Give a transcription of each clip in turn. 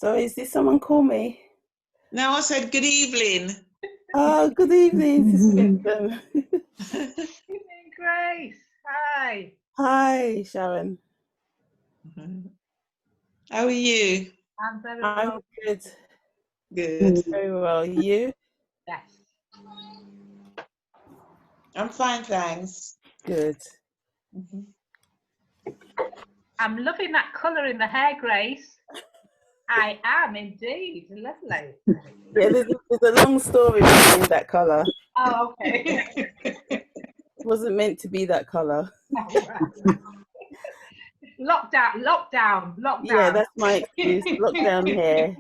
So is this someone call me? No, I said good evening. Oh, good evening, Sister. Evening, Grace. Hi. Hi, Sharon. How are you? I'm very I'm well. good. Good. Very well. You? Yes. I'm fine, thanks. Good. I'm loving that colour in the hair, Grace. I am indeed. Lovely. Yeah, there's a long story behind that colour. Oh, okay. It wasn't meant to be that colour. Lockdown. Yeah, that's my excuse. Lockdown hair.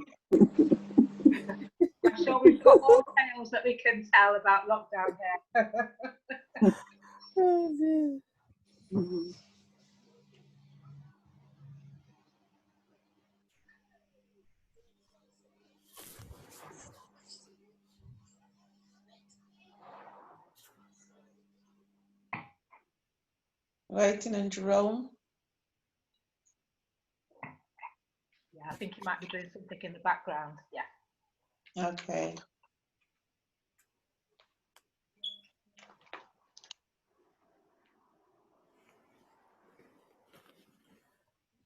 I'm sure we've got all tales that we can tell about lockdown hair. Oh, dear. Waiting on Jerome. Yeah, I think you might be doing something in the background. Yeah. Okay.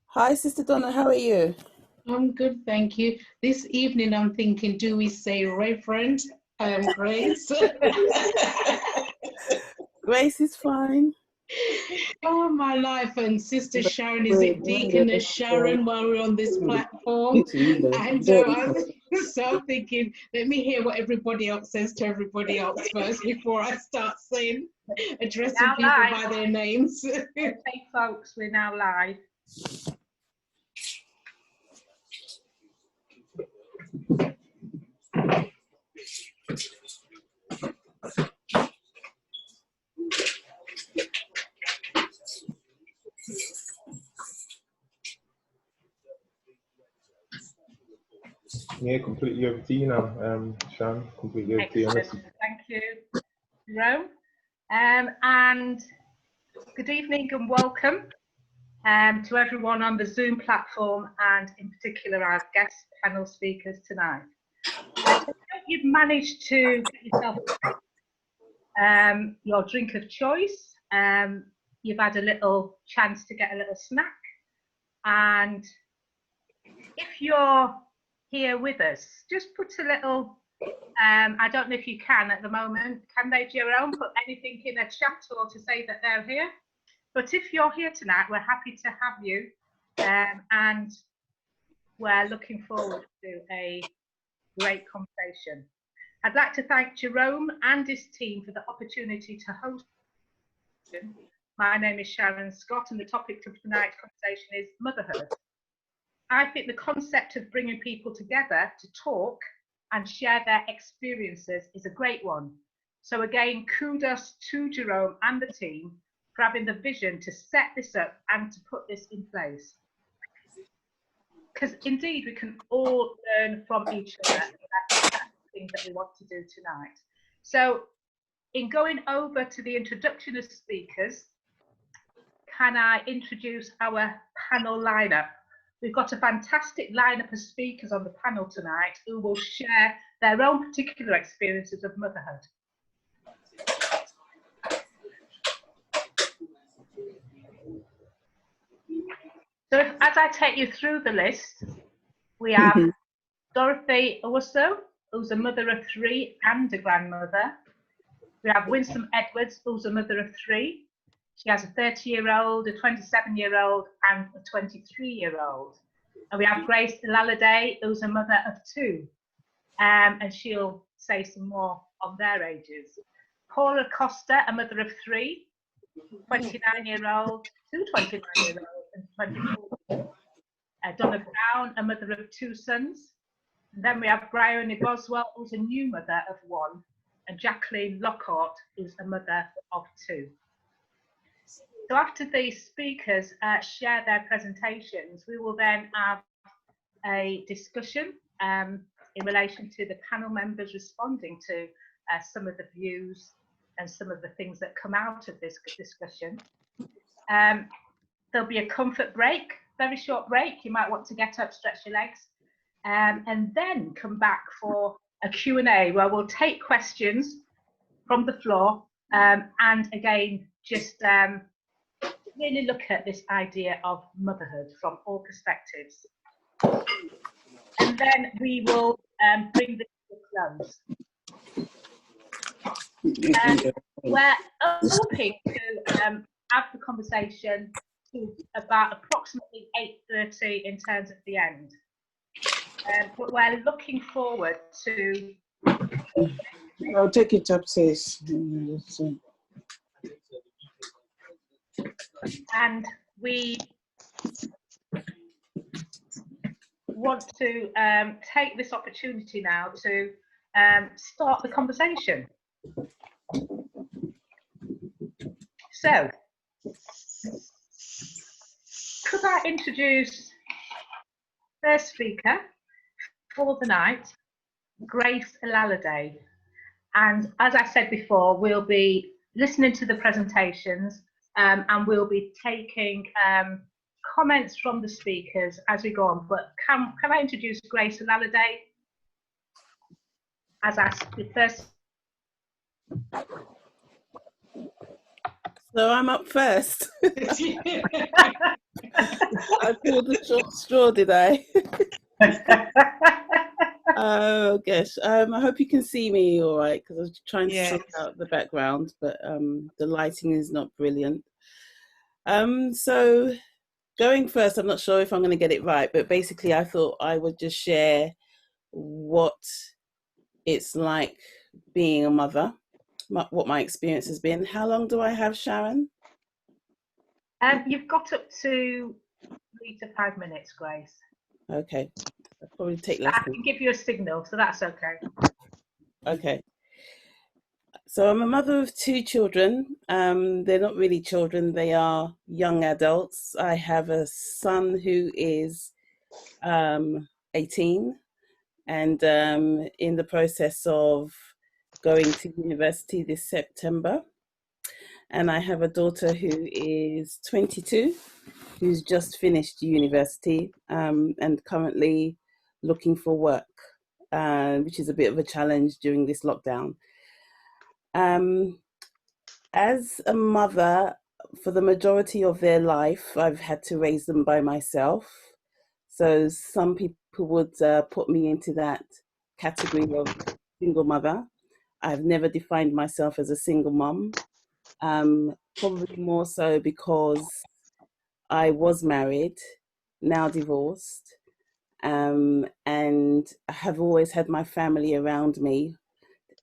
Hi, Sister Donna. How are you? I'm good, thank you. This evening I'm thinking, do we say Reverend Grace? Grace is fine. Oh, my life. And Sister Sharon, is it Deaconess Sharon while we're on this platform? And so I'm thinking, let me hear what everybody else says to everybody else first before I start saying, addressing Now people live. by their names. Okay, folks, we're now live. Yeah, completely over to you now, Shan. Completely over to you. Excellent. Thank you, Jerome. And good evening and welcome to everyone on the Zoom platform, and in particular our guest panel speakers tonight. I hope you've managed to get yourself your drink of choice. You've had a little chance to get a little snack, and if you're here with us, just put a little, I don't know if you can at the moment, can they, Jerome, put anything in a chat or to say that they're here? But if you're here tonight, we're happy to have you, and we're looking forward to a great conversation. I'd like to thank Jerome and his team for the opportunity to host. My name is Sharon Scott, and the topic of tonight's conversation is motherhood. I think the concept of bringing people together to talk and share their experiences is a great one. So again, kudos to Jerome and the team for having the vision to set this up and to put this in place. Because indeed, we can all learn from each other. That's the thing that we want to do tonight. So in going over to the introduction of speakers, can I introduce our panel lineup? We've got a fantastic lineup of speakers on the panel tonight who will share their own particular experiences of motherhood. So as I take you through the list, we have Dorothy Owosso, who's a mother of 3 and a grandmother. We have Winsome Edwards, who's a mother of 3. She has a 30-year-old, a 27-year-old, and a 23-year-old. And we have Grace Laladay, who's a mother of 2. And she'll say some more on their ages. Paula Costa, a mother of 3, 29-year-old, 2 29-year-olds, and 24. Donna Brown, a mother of 2 sons. And then we have Bryony Boswell, who's a new mother of 1. And Jacqueline Lockhart, who's a mother of 2. So after the speakers share their presentations, we will then have a discussion in relation to the panel members responding to some of the views and some of the things that come out of this discussion. There'll be a comfort break, very short break. You might want to get up, stretch your legs. and then come back for a Q&A where we'll take questions from the floor, and again, just really look at this idea of motherhood from all perspectives. And then we will bring this to a close. We're hoping to have the conversation to about approximately 8:30 in terms of the end. But we're looking forward to... I'll take it up, sis. And we want to take this opportunity now to start the conversation. So, could I introduce first speaker for the night, Grace Alaladay. And as I said before, we'll be listening to the presentations, and we'll be taking comments from the speakers as we go on. But can I introduce Grace Alaladay as our first? So I'm up first. I pulled the short straw, did I? Oh gosh. I hope you can see me all right, because I was trying to sort out the background, but the lighting is not brilliant. So going first, I'm not sure if I'm going to get it right, but basically I thought I would just share what it's like being a mother, what my experience has been. How long do I have, Sharon? You've got up to 3 to 5 minutes, Grace. Okay. I'll probably take less. I can give you a signal, so that's okay. Okay. So I'm a mother of 2 children. They're not really children, they are young adults. I have a son who is 18 and in the process of going to university this September. And I have a daughter who is 22, who's just finished university and currently looking for work, which is a bit of a challenge during this lockdown. As a mother, for the majority of their life, I've had to raise them by myself. So some people would put me into that category of single mother. I've never defined myself as a single mum, probably more so because I was married, now divorced, and I have always had my family around me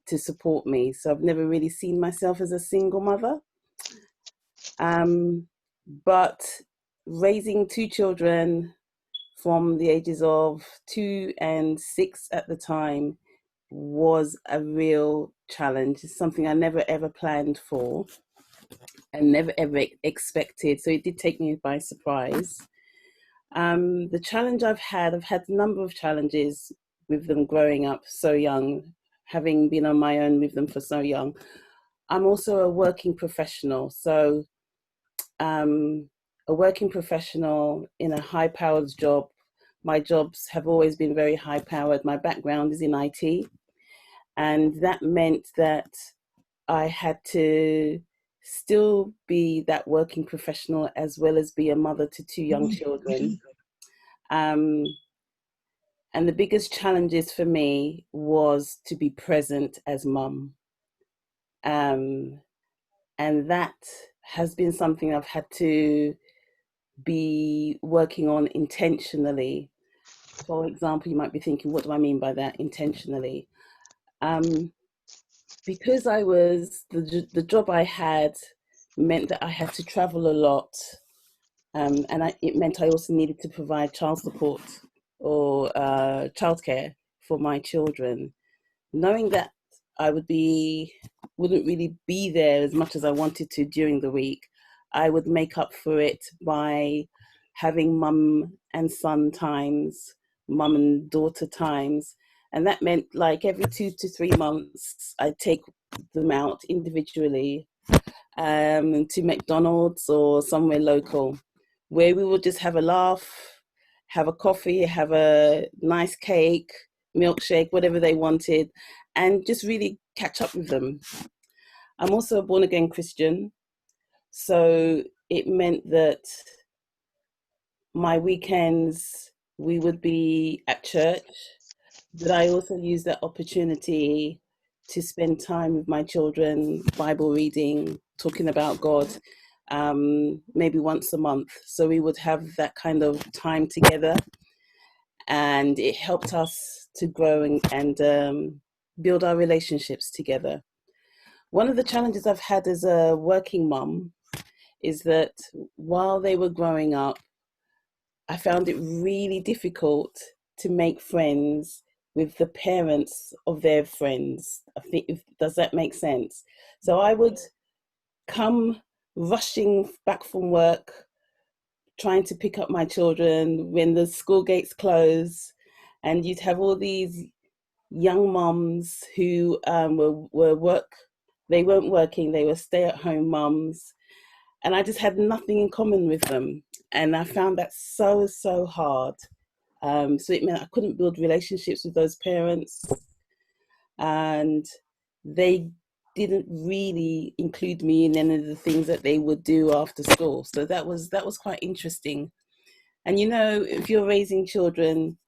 to support me. So I've never really seen myself as a single mother. But raising 2 children from the ages of 2 and 6 at the time was a real challenge. It's something I never ever planned for and never ever expected. So it did take me by surprise. The challenge I've had a number of challenges with them growing up so young, having been on my own with them for so young. I'm also a working professional. So a working professional in a high-powered job. My jobs have always been very high-powered. My background is in IT. And that meant that I had to still be that working professional as well as be a mother to 2 young children. And the biggest challenges for me was to be present as mum. And that has been something I've had to be working on intentionally. For example, you might be thinking, what do I mean by that, intentionally? Because the job I had meant that I had to travel a lot. And it meant I also needed to provide child support or childcare for my children. Knowing that I wouldn't really be there as much as I wanted to during the week, I would make up for it by having mum and son times, mum and daughter times. And that meant like every 2 to 3 months, I'd take them out individually to McDonald's or somewhere local, where we would just have a laugh have a coffee, have a nice cake, milkshake, whatever they wanted, and just really catch up with them. I'm also a born again Christian, so it meant that my weekends we would be at church, but I also use that opportunity to spend time with my children, Bible reading, talking about God, maybe once a month. So we would have that kind of time together, and it helped us to grow and build our relationships together. One of the challenges I've had as a working mum is that while they were growing up, I found it really difficult to make friends with the parents of their friends. I think, does that make sense? So I would come rushing back from work, trying to pick up my children when the school gates close, and you'd have all these young mums who they weren't working, they were stay-at-home mums, and I just had nothing in common with them, and I found that so hard. So it meant I couldn't build relationships with those parents, and they didn't really include me in any of the things that they would do after school. So that was quite interesting. And you know, if you're raising children,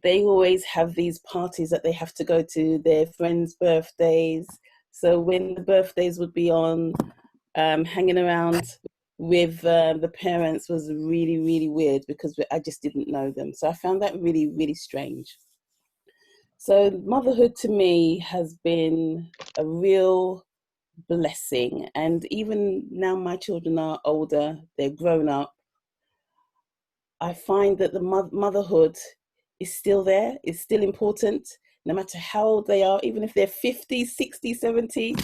they always have these parties that they have to go to, their friends' birthdays. So when the birthdays would be on, hanging around with the parents was really weird because I just didn't know them. So I found that really strange. So motherhood to me has been a real blessing. And even now my children are older, they're grown up, I find that the motherhood is still there, is still important, no matter how old they are, even if they're 50, 60, 70.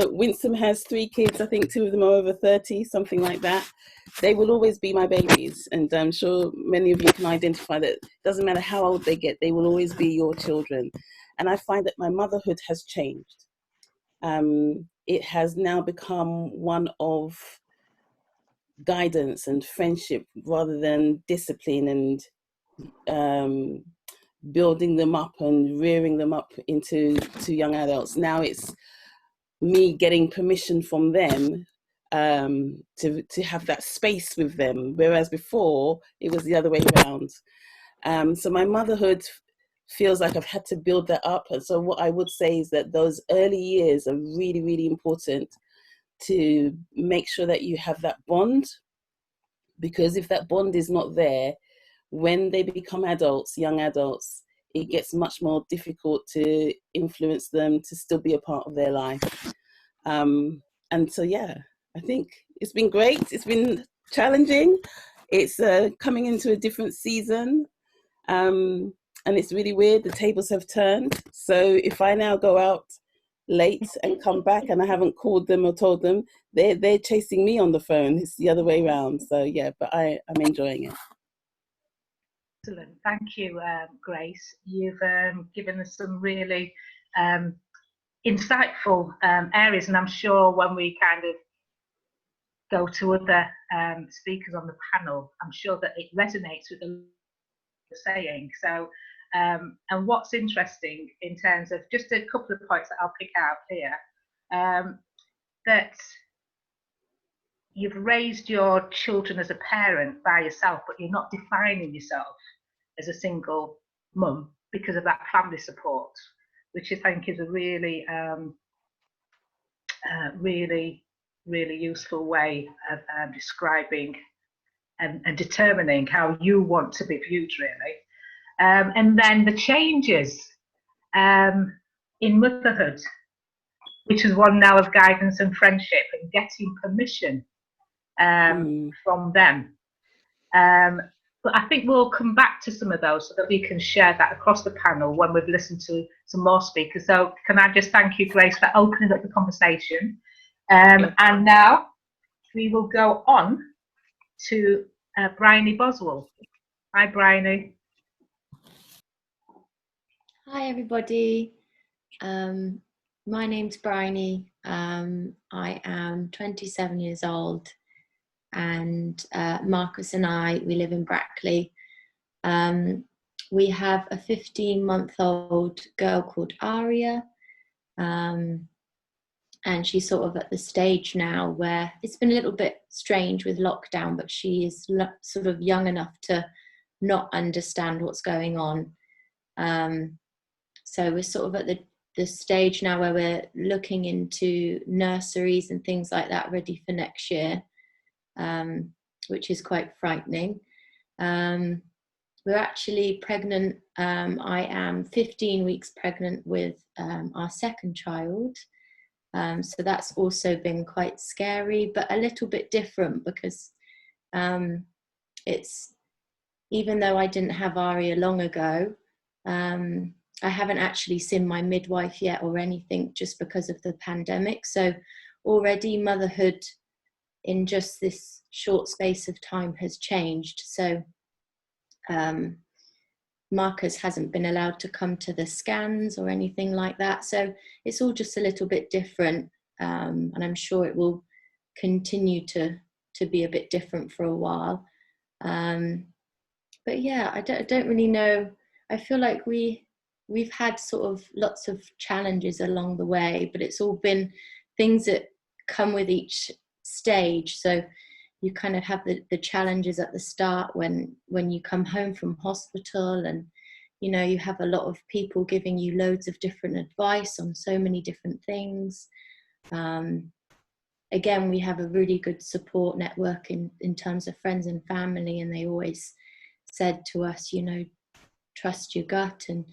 Winsome has 3 kids, I think 2 of them are over 30, something like that. They will always be my babies. And I'm sure many of you can identify that it doesn't matter how old they get, they will always be your children. And I find that my motherhood has changed. It has now become one of guidance and friendship rather than discipline and building them up and rearing them up into young adults. Now it's me getting permission from them to have that space with them, whereas before it was the other way around. So my motherhood feels like I've had to build that up. And so what I would say is that those early years are really important to make sure that you have that bond, because if that bond is not there, when they become adults, young adults, it gets much more difficult to influence them to still be a part of their life. And so, yeah, I think it's been great. It's been challenging. It's coming into a different season. And it's really weird. The tables have turned. So if I now go out late and come back and I haven't called them or told them, they're chasing me on the phone. It's the other way around. So yeah, but I'm enjoying it. Excellent. Thank you, Grace. You've given us some really insightful areas, and I'm sure when we kind of go to other speakers on the panel, I'm sure that it resonates with the saying. So, and what's interesting in terms of just a couple of points that I'll pick out here, that you've raised your children as a parent by yourself, but you're not defining yourself as a single mum because of that family support, which I think is a really, really useful way of describing and determining how you want to be viewed, really. And then the changes in motherhood, which is one now of guidance and friendship and getting permission from them. But I think we'll come back to some of those so that we can share that across the panel when we've listened to some more speakers. So can I just thank you, Grace, for opening up the conversation. And now we will go on to Bryony Boswell. Hi, Bryony. Hi, everybody. My name's Bryony. I am 27 years old, and Marcus and I, we live in Brackley. We have a 15-month-old girl called Aria, and she's sort of at the stage now where it's been a little bit strange with lockdown, but she is sort of young enough to not understand what's going on. So we're sort of at the stage now where we're looking into nurseries and things like that ready for next year, which is quite frightening. We're actually pregnant. I am 15 weeks pregnant with our second child. So that's also been quite scary, but a little bit different because it's, even though I didn't have Aria long ago, I haven't actually seen my midwife yet or anything just because of the pandemic. So already motherhood in just this short space of time has changed. So Marcus hasn't been allowed to come to the scans or anything like that. So it's all just a little bit different. And I'm sure it will continue to be a bit different for a while. But yeah, I don't really know. I feel like we've had sort of lots of challenges along the way, but it's all been things that come with each stage. So you kind of have the challenges at the start when you come home from hospital, and you know, you have a lot of people giving you loads of different advice on so many different things. Again, we have a really good support network in terms of friends and family, and they always said to us, you know, trust your gut, and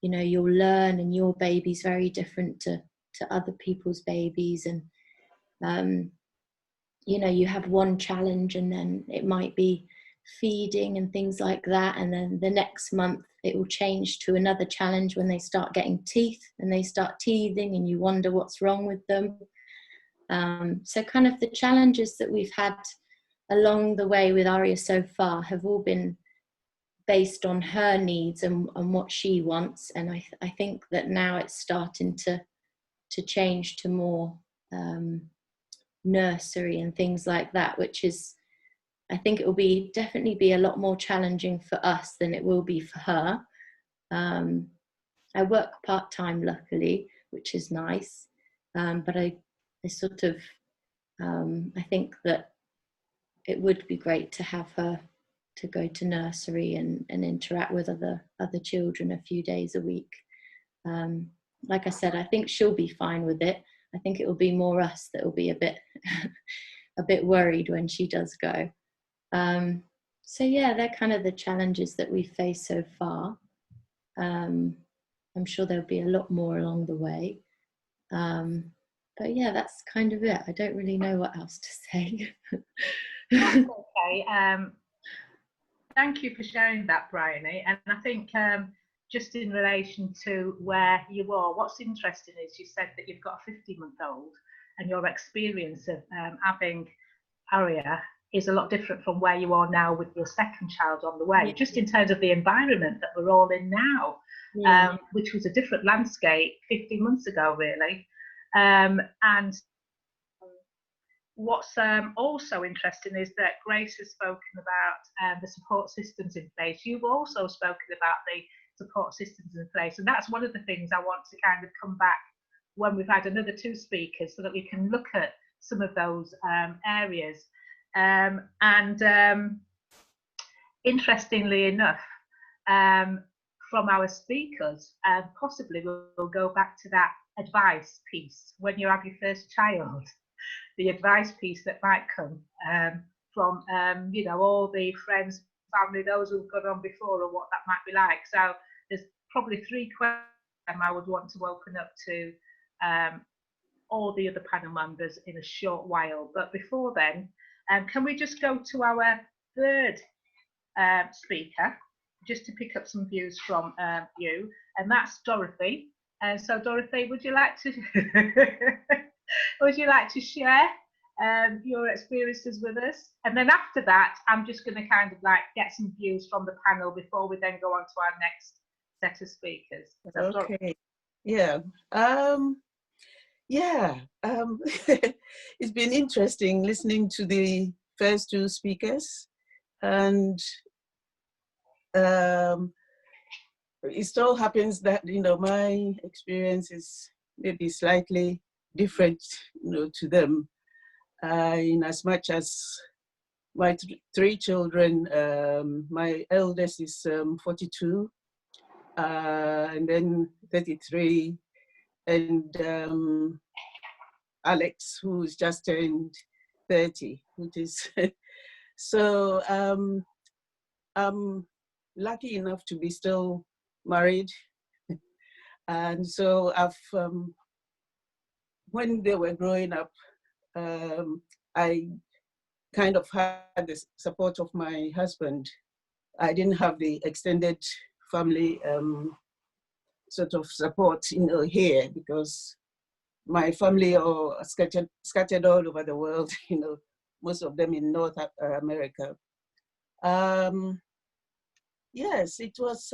you know, you'll learn, and your baby's very different to other people's babies. And you know, you have one challenge and then it might be feeding and things like that, and then the next month it will change to another challenge when they start getting teeth and they start teething and you wonder what's wrong with them. So kind of the challenges that we've had along the way with Aria so far have all been based on her needs and what she wants, and I think that now it's starting to change to more nursery and things like that, which is, I think it will definitely be a lot more challenging for us than it will be for her. I work part-time luckily, which is nice, but I sort of I think that it would be great to have her to go to nursery and interact with other children a few days a week. Like I said, I think she'll be fine with it. I think it will be more us that will be a bit a bit worried when she does go. So yeah, they're kind of the challenges that we've faced so far. I'm sure there'll be a lot more along the way. But yeah, that's kind of it. I don't really know what else to say. Okay. Thank you for sharing that, Bryony. And I think just in relation to where you are, what's interesting is you said that you've got a 50-month-old and your experience of having Aria is a lot different from where you are now with your second child on the way, yeah. Just in terms of the environment that we're all in now, yeah. Which was a different landscape 15 months ago, really. And what's also interesting is that Grace has spoken about the support systems in place. You've also spoken about the support systems in place, and that's one of the things I want to kind of come back when we've had another two speakers so that we can look at some of those areas. Interestingly enough, from our speakers, possibly we'll go back to that advice piece when you have your first child. The advice piece that might come from, you know, all the friends, family, those who've gone on before, or what that might be like. So there's probably three questions I would want to open up to all the other panel members in a short while. But before then, can we just go to our third speaker, just to pick up some views from you, and that's Dorothy. So Dorothy, would you like to would you like to share your experiences with us? And then after that, I'm just going to kind of like get some views from the panel before we then go on to our next set of speakers. So Okay. Dorothy. Yeah. It's been interesting listening to the first two speakers, and um, it so happens that, my experience is maybe slightly different, to them, in as much as my three children, my eldest is 42, and then 33, and Alex, who's just turned 30, which is, so I'm lucky enough to be still married. And so when they were growing up, I kind of had the support of my husband. I didn't have the extended family sort of support, here, because my family are scattered all over the world, most of them in North America. Yes, it was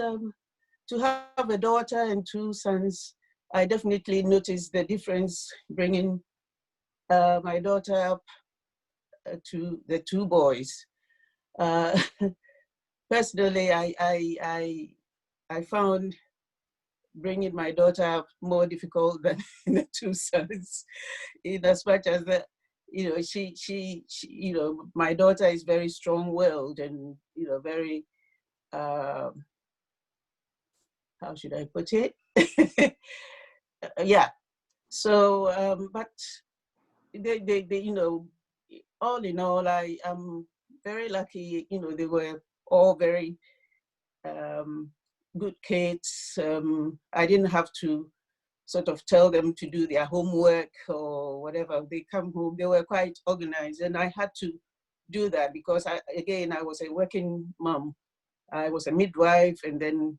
to have a daughter and two sons. I definitely noticed the difference bringing my daughter up to the two boys. Personally, I found bringing my daughter up more difficult than the two sons, in as much as that, she my daughter is very strong-willed and, very, how should I put it? Yeah. So, but they, all in all, I am very lucky. They were all very good kids. I didn't have to sort of tell them to do their homework or whatever. They come home, they were quite organized, and I had to do that because I was a working mom. I was a midwife, and then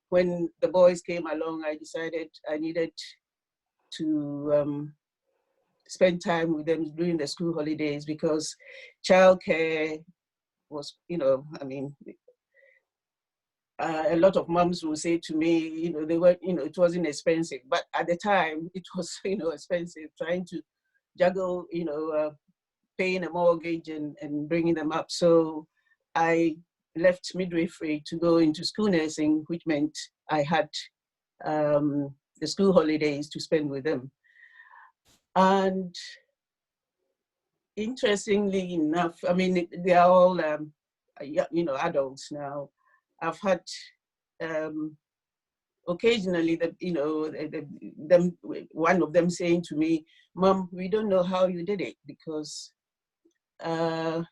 when the boys came along, I decided I needed to spend time with them during the school holidays because childcare was, a lot of moms will say to me, they were, it wasn't expensive, but at the time it was, expensive trying to juggle, paying a mortgage and bringing them up. So I left midwifery to go into school nursing, which meant I had the school holidays to spend with them. And interestingly enough, they are all, adults now. I've had occasionally one of them saying to me, "Mom, we don't know how you did it because, I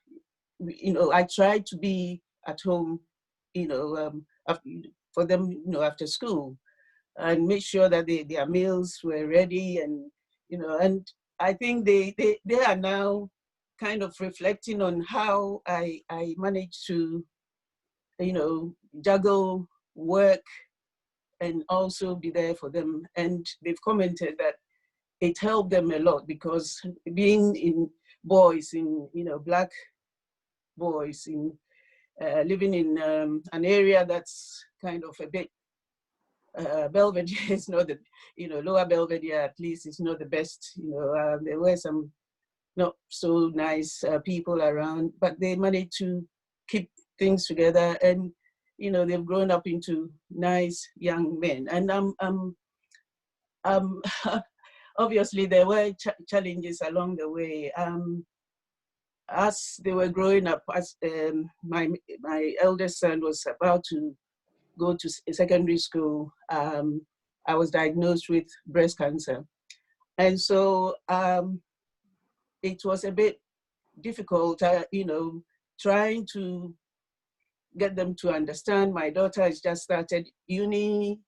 tried to be at home, for them, after school, and make sure that their meals were ready, and and I think they are now kind of reflecting on how I managed to, juggle work and also be there for them. And they've commented that it helped them a lot because being in boys, in, Black boys, in living in an area that's kind of a bit, Belvedere is not the, Lower Belvedere at least is not the best, there were some not so nice people around, but they managed to keep things together, and they've grown up into nice young men. And obviously there were challenges along the way. As they were growing up, as my eldest son was about to go to secondary school, I was diagnosed with breast cancer, and so it was a bit difficult, trying to get them to understand. My daughter has just started uni.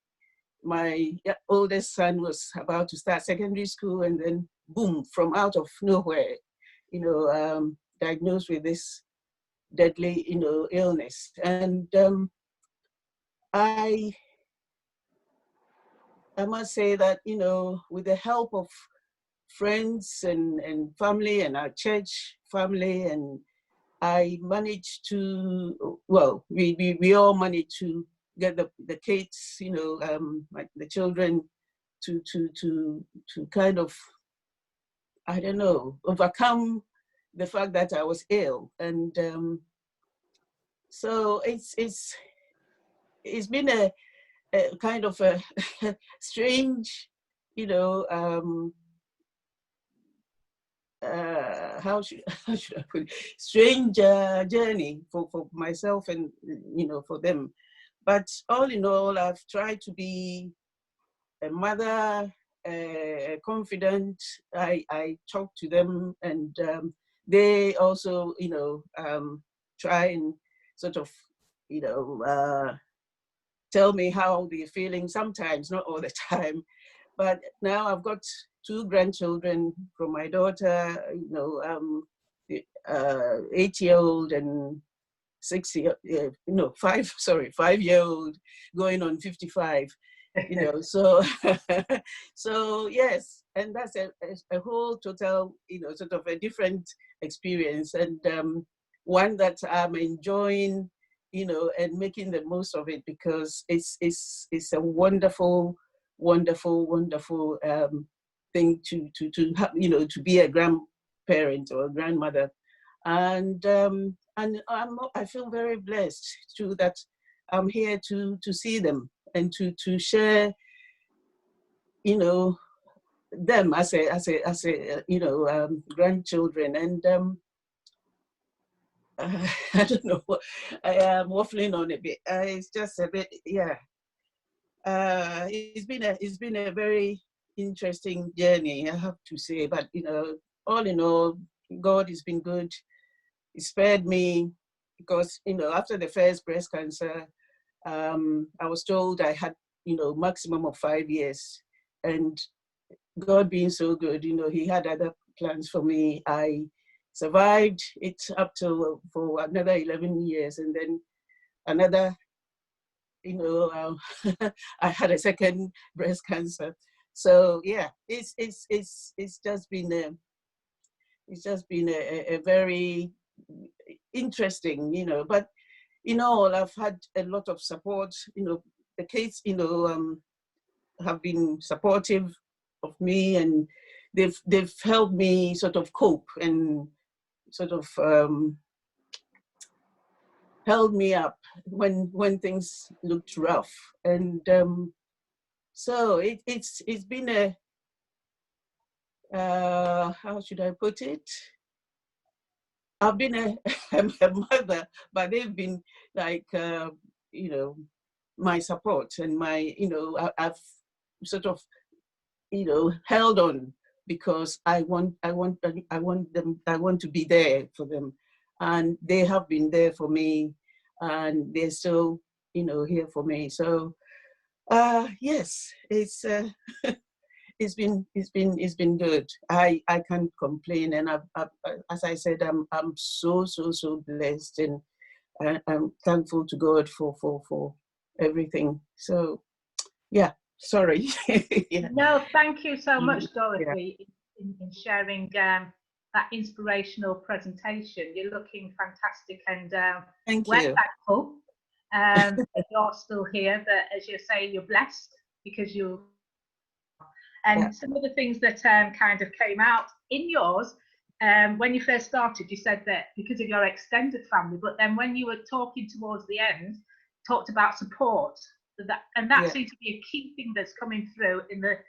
My oldest son was about to start secondary school, and then boom, from out of nowhere, diagnosed with this deadly, illness. And I must say that, with the help of friends and family and our church family, and I managed to, well, we all managed to get the kids, like the children to kind of, I don't know, overcome the fact that I was ill. And so it's it's been a kind of a strange, you know, how should I put it? Strange journey for myself and, you know, for them. But all in all, I've tried to be a mother, confident. I talk to them, and they also, you know, try and sort of, you know, tell me how they're feeling sometimes, not all the time. But now I've got 2 grandchildren from my daughter, you know, 8-year-old and 5-year-old going on 55, you know, so, so yes, and that's a whole total, you know, sort of a different experience, and one that I'm enjoying, you know, and making the most of it, because it's a wonderful, wonderful, wonderful thing to have, you know, to be a grandparent or a grandmother. And I feel very blessed too that I'm here to see them and to share, you know, them as a you know, grandchildren. And I don't know what I am waffling on a bit. It's just a bit, yeah. It's been a very interesting journey, I have to say. But you know, all in all, God has been good. He spared me, because, you know, after the first breast cancer, I was told I had, you know, maximum of 5 years. And God being so good, you know, he had other plans for me. I survived it up to for another 11 years, and then another, you know, I had a second breast cancer. So yeah, it's just been a very interesting, you know, but in all, I've had a lot of support, you know, the kids, you know, have been supportive of me, and they've helped me sort of cope and sort of held me up when things looked rough. And so it's been a, how should I put it? I've been a mother, but they've been like, you know, my support and my, you know, I've sort of, you know, held on, because I want them, I want to be there for them, and they have been there for me, and they're still, you know, here for me. So, yes, it's it's been good. I can't complain, and I've, as I said, I'm so blessed, and I'm thankful to God for everything. So yeah, sorry. Yeah. No, thank you so much, Yeah. Dorothy, in sharing that inspirational presentation. You're looking fantastic, and Thank we're you. thankful that you're still here. That, as you say, you're blessed because you. And Yeah. some of the things that kind of came out in yours when you first started, you said that because of your extended family, but then when you were talking towards the end, talked about support. And that Yeah. seems to be a key thing that's coming through in the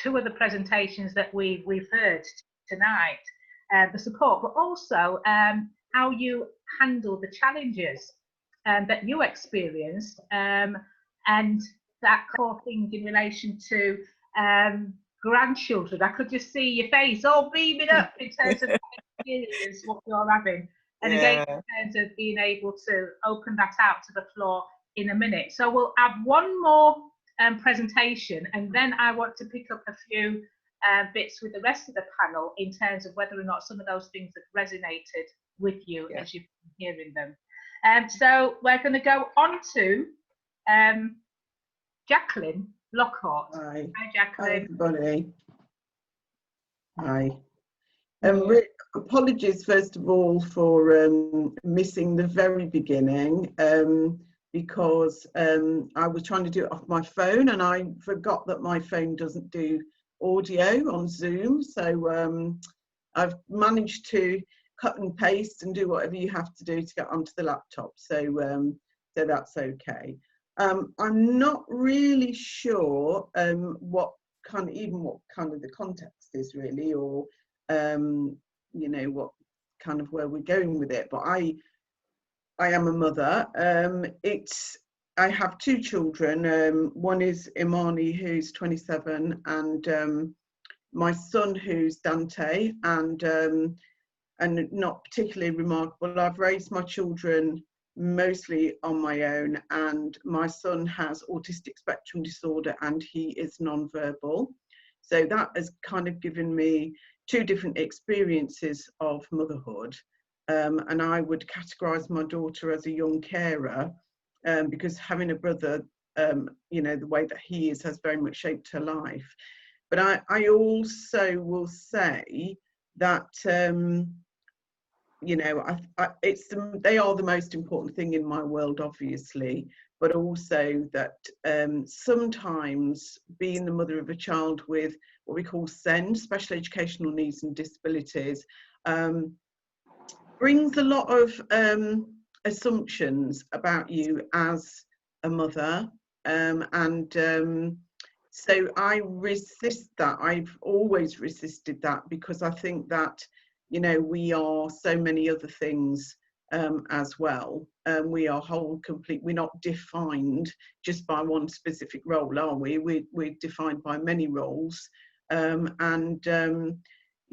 2 of the presentations that we've heard tonight. The support, but also how you handle the challenges that you experienced, and that core thing in relation to grandchildren. I could just see your face all beaming up in terms of experience, what you're having. And again, in terms of being able to open that out to the floor in a minute. So we'll have one more presentation, and then I want to pick up a few bits with the rest of the panel in terms of whether or not some of those things have resonated with you as you've been hearing them. So we're going to go on to Jacqueline Lockhart. Hi. Hi, Jacqueline. Hi, everybody. Hi. Apologies, first of all, for missing the very beginning, because I was trying to do it off my phone, and I forgot that my phone doesn't do audio on Zoom. So I've managed to cut and paste and do whatever you have to do to get onto the laptop. So, so that's okay. I'm not really sure what kind of the context is really, or you know, what kind of where we're going with it. But I am a mother. I have two children. One is Imani, who's 27, and my son, who's Dante, and not particularly remarkable. I've raised my children mostly on my own, and my son has autistic spectrum disorder and he is non-verbal. So that has kind of given me two different experiences of motherhood. And I would categorize my daughter as a young carer, because having a brother, you know, the way that he is has very much shaped her life. But I also will say that you know, they are the most important thing in my world, obviously, but also that sometimes being the mother of a child with what we call SEND, special educational needs and disabilities, brings a lot of assumptions about you as a mother, so I resist that. I've always resisted that, because I think that, you know, we are so many other things as well. We are whole, complete. We're not defined just by one specific role, are we? We're defined by many roles. You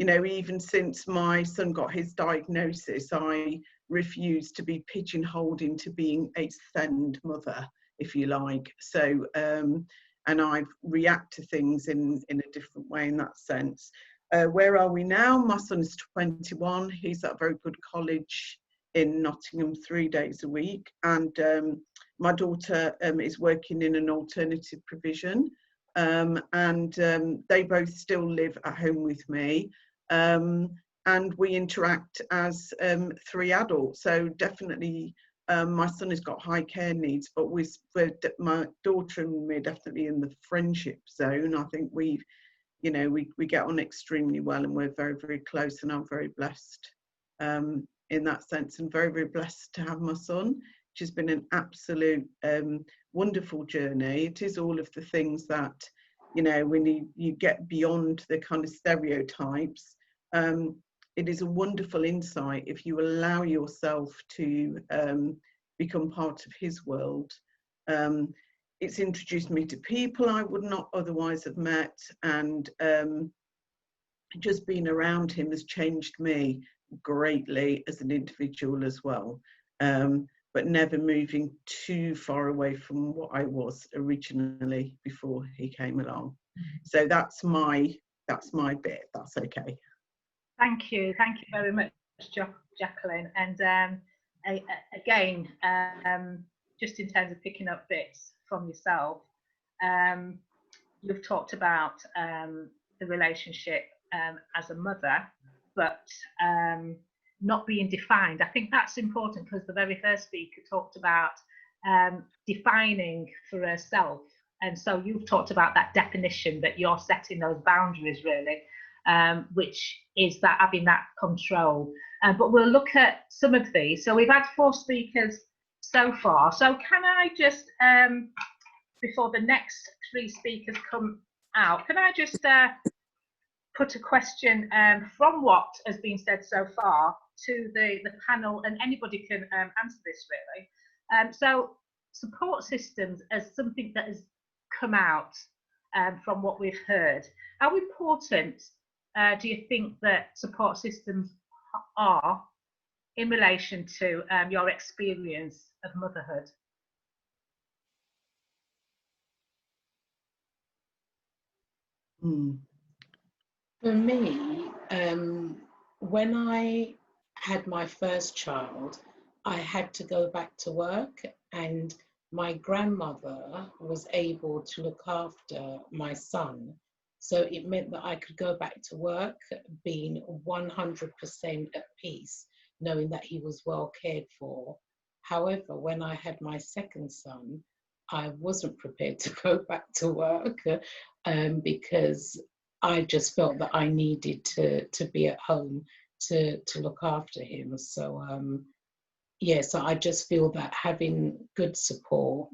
know, even since my son got his diagnosis, I refused to be pigeonholed into being a SEND mother, if you like. So, and I react to things in a different way in that sense. Where are we now? My son is 21. He's at a very good college in Nottingham 3 days a week. And my daughter is working in an alternative provision. They both still live at home with me. And we interact as 3 adults. So definitely, my son has got high care needs, but my daughter and me are definitely in the friendship zone. I think we get on extremely well, and we're very, very close, and I'm very blessed in that sense, and very, very blessed to have my son, which has been an absolute wonderful journey. It is all of the things that, you know, when you get beyond the kind of stereotypes, it is a wonderful insight if you allow yourself to become part of his world. It's introduced me to people I would not otherwise have met, and just being around him has changed me greatly as an individual as well, but never moving too far away from what I was originally before he came along. So that's my bit. That's okay. Thank you very much, Jacqueline. And again, just in terms of picking up bits from yourself, you've talked about the relationship as a mother, but not being defined. I think that's important, because the very first speaker talked about defining for herself. And so you've talked about that definition, that you're setting those boundaries really, which is that having that control. But we'll look at some of these. So we've had 4 speakers so far. So can I just, before the next 3 speakers come out, can I just put a question from what has been said so far to the panel, and anybody can answer this really. So support systems as something that has come out from what we've heard. How important do you think that support systems are in relation to your experience of motherhood? For me, when I had my first child, I had to go back to work, and my grandmother was able to look after my son. So it meant that I could go back to work being 100% at peace, knowing that he was well cared for. However, when I had my second son, I wasn't prepared to go back to work because I just felt that I needed to be at home to look after him. So yes, I just feel that having good support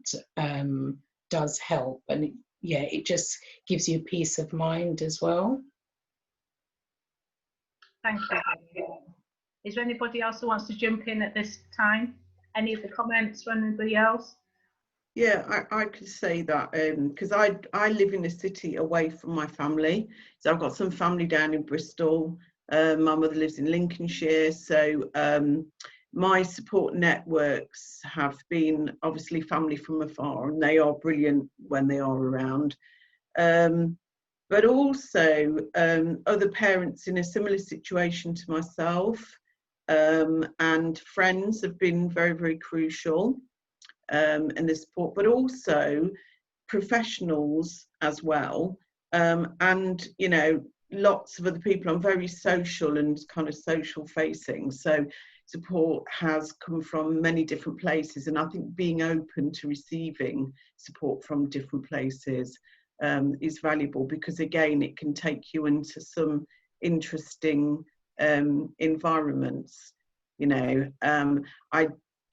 does help, and it just gives you peace of mind as well. Thank you. Is there anybody else who wants to jump in at this time? Any of the comments from anybody else? Yeah, I could say that because I live in a city away from my family. So I've got some family down in Bristol. My mother lives in Lincolnshire. So my support networks have been obviously family from afar, and they are brilliant when they are around. But also other parents in a similar situation to myself, and friends have been very, very crucial. And the support, but also professionals as well, and lots of other people. I'm very social and kind of social facing, so support has come from many different places, and I think being open to receiving support from different places is valuable, because again it can take you into some interesting environments.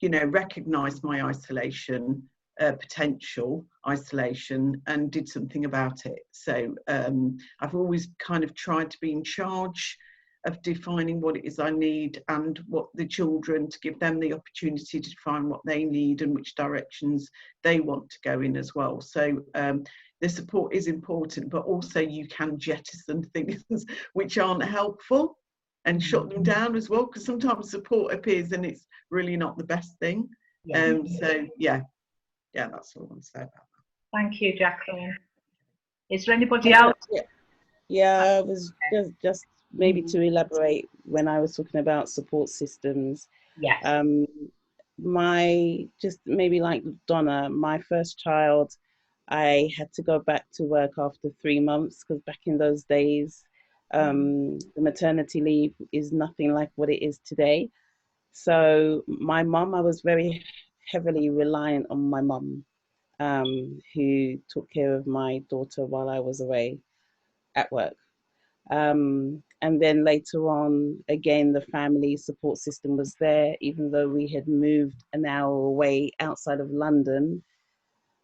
I recognised my isolation, potential isolation, and did something about it. So I've always kind of tried to be in charge of defining what it is I need, and what the children, to give them the opportunity to define what they need and which directions they want to go in as well. So the support is important, but also you can jettison things which aren't helpful and shut them down as well, because sometimes support appears and it's really not the best thing. So yeah, that's all I want to say about that. Thank you, Jacqueline. Is there anybody else? Yeah, I was just maybe to elaborate, when I was talking about support systems. Yes. Just maybe like Donna, my first child, I had to go back to work after 3 months, because back in those days, the maternity leave is nothing like what it is today. So my mum, I was very heavily reliant on my mum, who took care of my daughter while I was away at work. And then later on, again, the family support system was there, even though we had moved an hour away outside of London.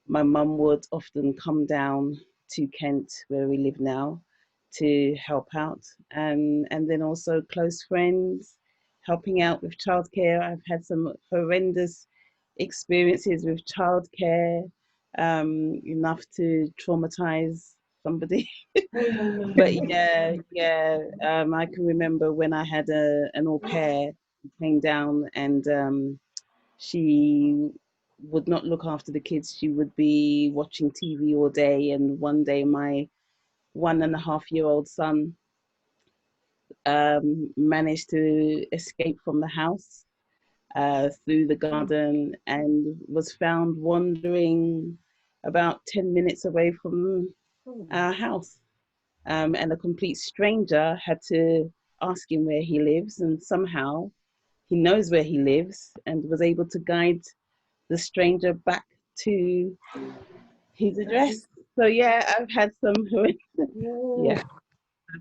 My mum would often come down to Kent, where we live now, to help out. And then also close friends, helping out with childcare. I've had some horrendous experiences with childcare, enough to traumatize somebody. But yeah, I can remember when I had an au pair who came down, and she would not look after the kids. She would be watching TV all day. And one day, my 1.5-year-old son managed to escape from the house through the garden, and was found wandering about 10 minutes away from our house. And a complete stranger had to ask him where he lives, and somehow he knows where he lives, and was able to guide the stranger back to his address. So yeah, I've had some yeah.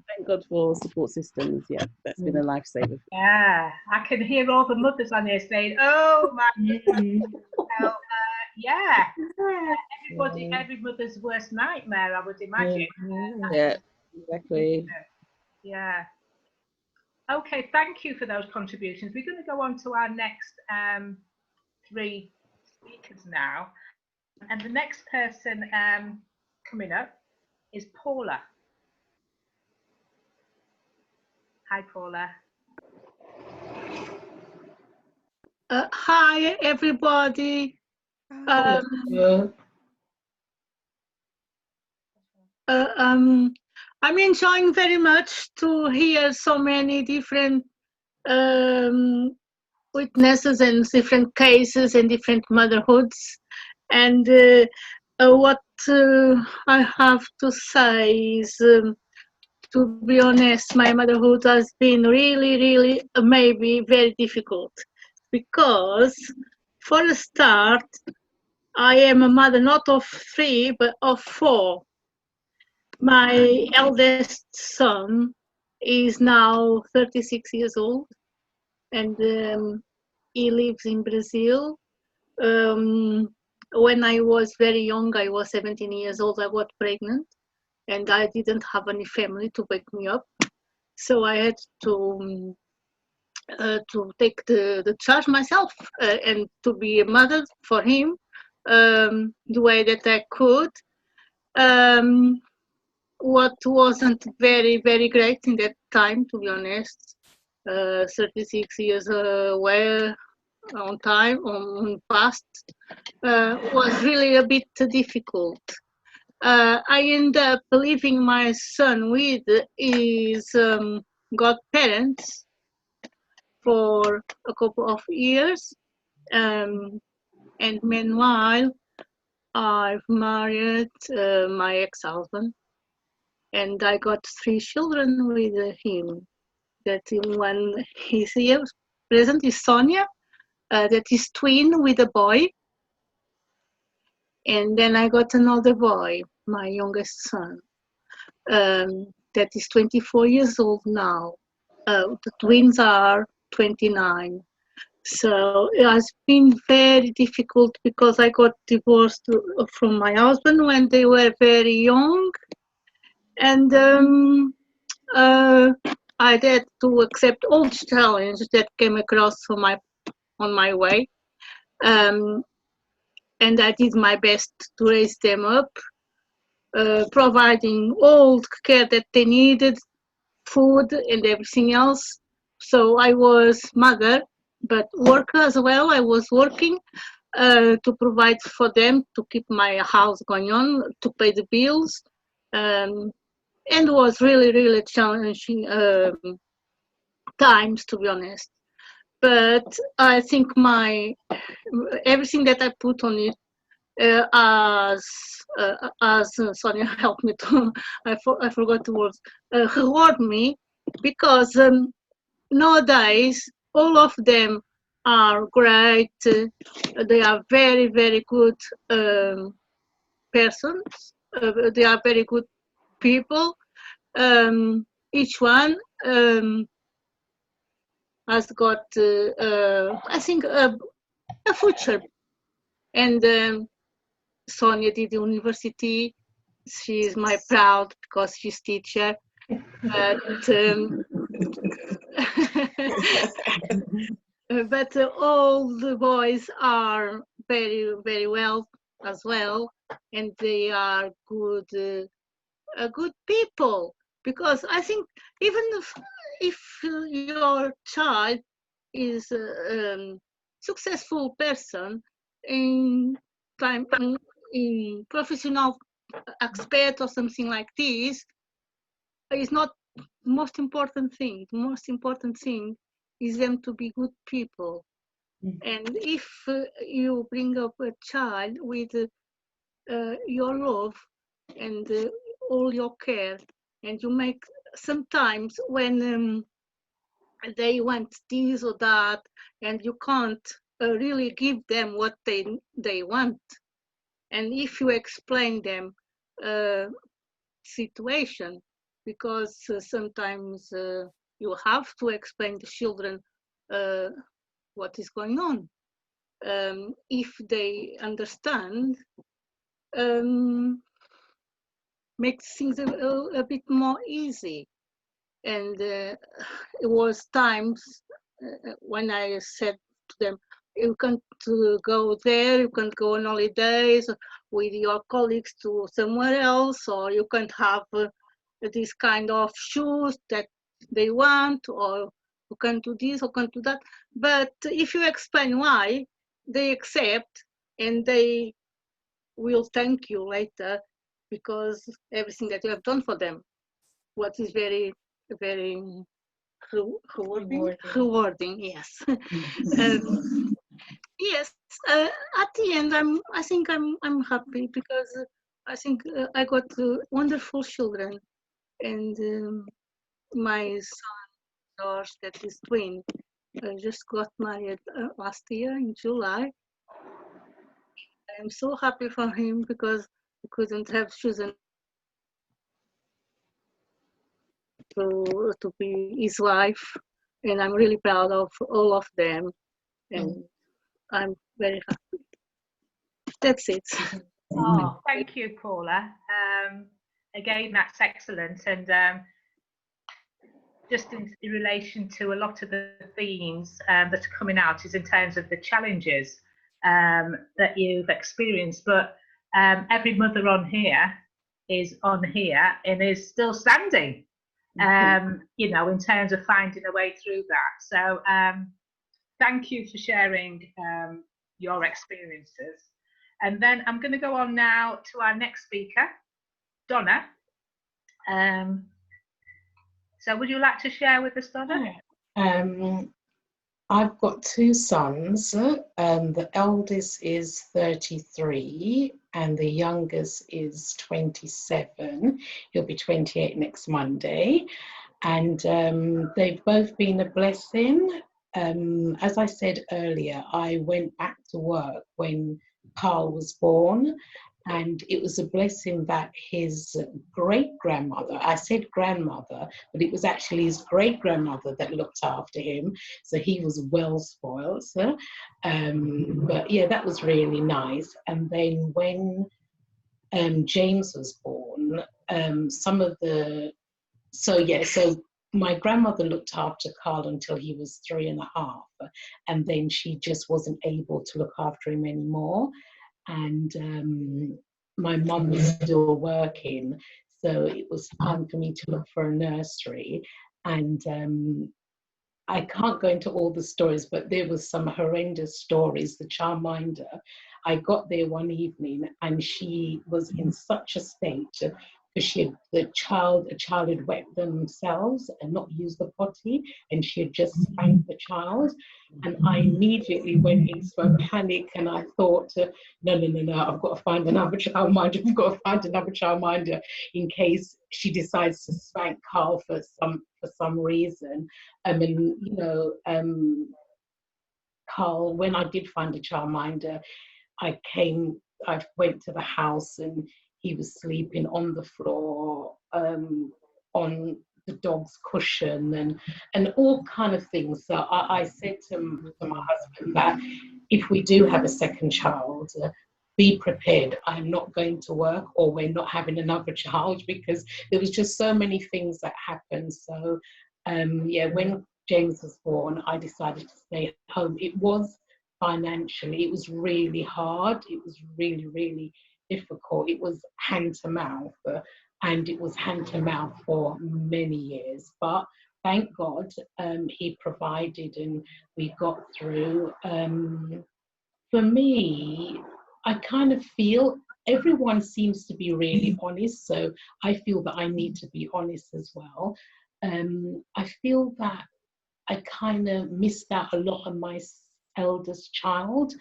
Thank God for support systems. Yeah, that's been a lifesaver. Yeah, I can hear all the mothers on here saying, "Oh my goodness." So, yeah, every mother's worst nightmare, I would imagine. Yeah, exactly. Yeah. Okay, thank you for those contributions. We're going to go on to our next 3 speakers now, and the next person coming up is Paula. Hi, Paula. Hi, everybody. I'm enjoying very much to hear so many different witnesses and different cases and different motherhoods. And what I have to say is, to be honest, my motherhood has been really, maybe very difficult, because for a start, I am a mother not of 3, but of 4. My eldest son is now 36 years old, and he lives in Brazil. When I was very young, I was 17 years old, I got pregnant, and I didn't have any family to wake me up. So I had to take the charge myself, and to be a mother for him the way that I could. What wasn't very great in that time, to be honest. 36 years away on time, on past, was really a bit difficult. I ended up leaving my son with his godparents for a couple of years, and meanwhile I've married my ex-husband, and I got 3 children with him. That one is here present is Sonia, that is twin with a boy, and then I got another boy, my youngest son, that is 24 years old now. The twins are 29. So it has been very difficult because I got divorced from my husband when they were very young, and I had to accept all the challenges that came across on my way, and I did my best to raise them up, providing all the care that they needed, food and everything else. So I was mother, but worker as well. I was working to provide for them, to keep my house going on, to pay the bills, and was really challenging times, to be honest. But I think everything that I put on it, as Sonia helped me to, I forgot the words, reward me, because nowadays all of them are great. They are very good persons. They are very good people. Each one has got, I think, a future. And Sonia did the university. She is my proud because she's teacher. But but all the boys are very well as well, and they are good people. Because I think even if your child is a successful person in professional aspect or something like this, is not the most important thing. The most important thing is them to be good people. And if you bring up a child with your love and all your care, and you make, sometimes when they want this or that, and you can't really give them what they want, and if you explain them situation, because sometimes you have to explain to children what is going on. If they understand, makes things a bit more easy. And it was times when I said to them, you can't go there, you can't go on holidays with your colleagues to somewhere else, or you can't have this kind of shoes that they want, or you can't do this or can't do that. But if you explain why, they accept, and they will thank you later because everything that you have done for them, what is very rewarding, yes. Yes, at the end, I think I'm happy because I think I got wonderful children, and my son George, that is twin, just got married last year in July. I'm so happy for him because he couldn't have chosen to be his wife, and I'm really proud of all of them. and I'm very happy. That's it. Oh, thank you, Paula. Again, that's excellent. And just in relation to a lot of the themes that are coming out is in terms of the challenges that you've experienced. But every mother on here is and is still standing, you know, in terms of finding a way through that. So thank you for sharing your experiences. And then I'm going to go on now to our next speaker, Donna. So would you like to share with us, Donna? I've got two sons. The eldest is 33 and the youngest is 27. He'll be 28 next Monday. And they've both been a blessing. As I said earlier, I went back to work when Carl was born, and it was a blessing that his great-grandmother, I said grandmother, but it was actually his great-grandmother that looked after him, so he was well spoiled. But yeah, that was really nice. And then when James was born, so my grandmother looked after Carl until he was 3.5, and then she just wasn't able to look after him anymore. And my mum was still working, so it was time for me to look for a nursery. And I can't go into all the stories, but there was some horrendous stories. The childminder, I got there one evening and she was in such a state because a child had wet themselves and not used the potty, and she had just spanked the child. And I immediately went into a panic, and I thought, no, I've got to find another childminder in case she decides to spank Carl for some reason. Carl, when I did find a childminder, I went to the house and he was sleeping on the floor, on the dog's cushion and all kind of things. So I said to my husband that if we do have a second child, be prepared. I'm not going to work, or we're not having another child, because there was just so many things that happened. So when James was born, I decided to stay at home. It was financially, it was really hard. It was really, really difficult. It was hand to mouth, and it was hand to mouth for many years. But thank God, he provided and we got through. For me, I kind of feel everyone seems to be really honest, so I feel that I need to be honest as well. I feel that I kind of missed out a lot on my eldest child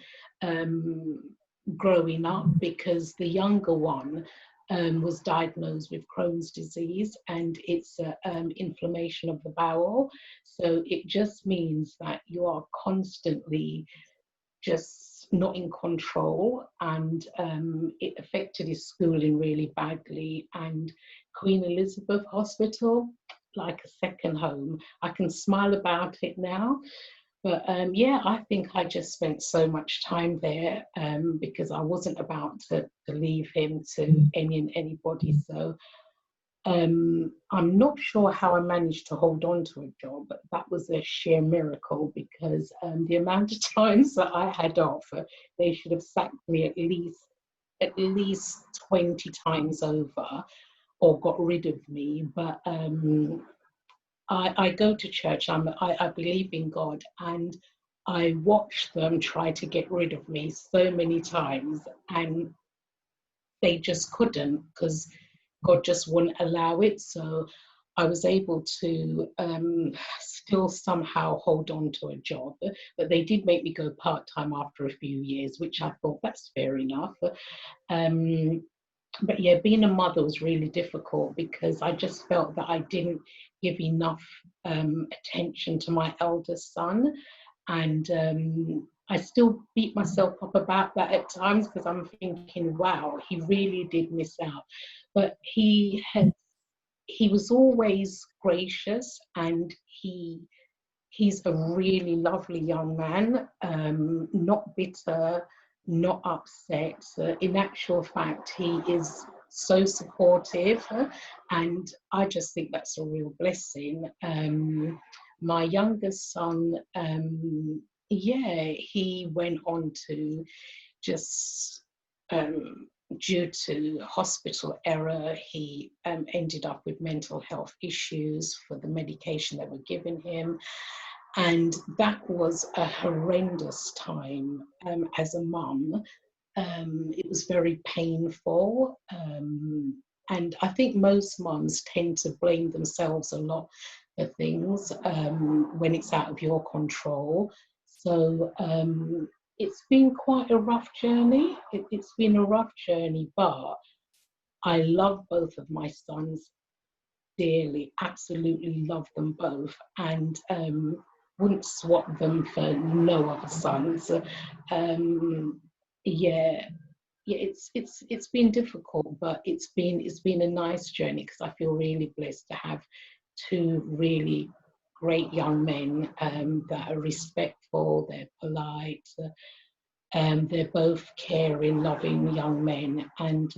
growing up, because the younger one was diagnosed with Crohn's disease, and it's inflammation of the bowel. So it just means that you are constantly just not in control, and it affected his schooling really badly. And Queen Elizabeth Hospital, like a second home. I can smile about it now, but I think I just spent so much time there because I wasn't about to leave him to anybody. So I'm not sure how I managed to hold on to a job, but that was a sheer miracle, because the amount of times that I had off, they should have sacked me at least 20 times over, or got rid of me. But I go to church, I believe in God, and I watched them try to get rid of me so many times, and they just couldn't, because God just wouldn't allow it. So I was able to still somehow hold on to a job, but they did make me go part-time after a few years, which I thought that's fair enough. But yeah, being a mother was really difficult, because I just felt that I didn't give enough attention to my eldest son. And I still beat myself up about that at times, because I'm thinking, wow, he really did miss out. But he was always gracious, and he he's a really lovely young man, not bitter, not upset. In actual fact, he is so supportive, and I just think that's a real blessing. My youngest son, yeah, he went on to just, due to hospital error, he ended up with mental health issues for the medication that were given him. And that was a horrendous time as a mum. It was very painful. And I think most mums tend to blame themselves a lot for things when it's out of your control. So it's been quite a rough journey. It's been a rough journey, but I love both of my sons dearly, absolutely love them both, and wouldn't swap them for no other sons. Yeah, it's been difficult, but it's been a nice journey because I feel really blessed to have two really great young men that are respectful, they're polite, they're both caring, loving young men, and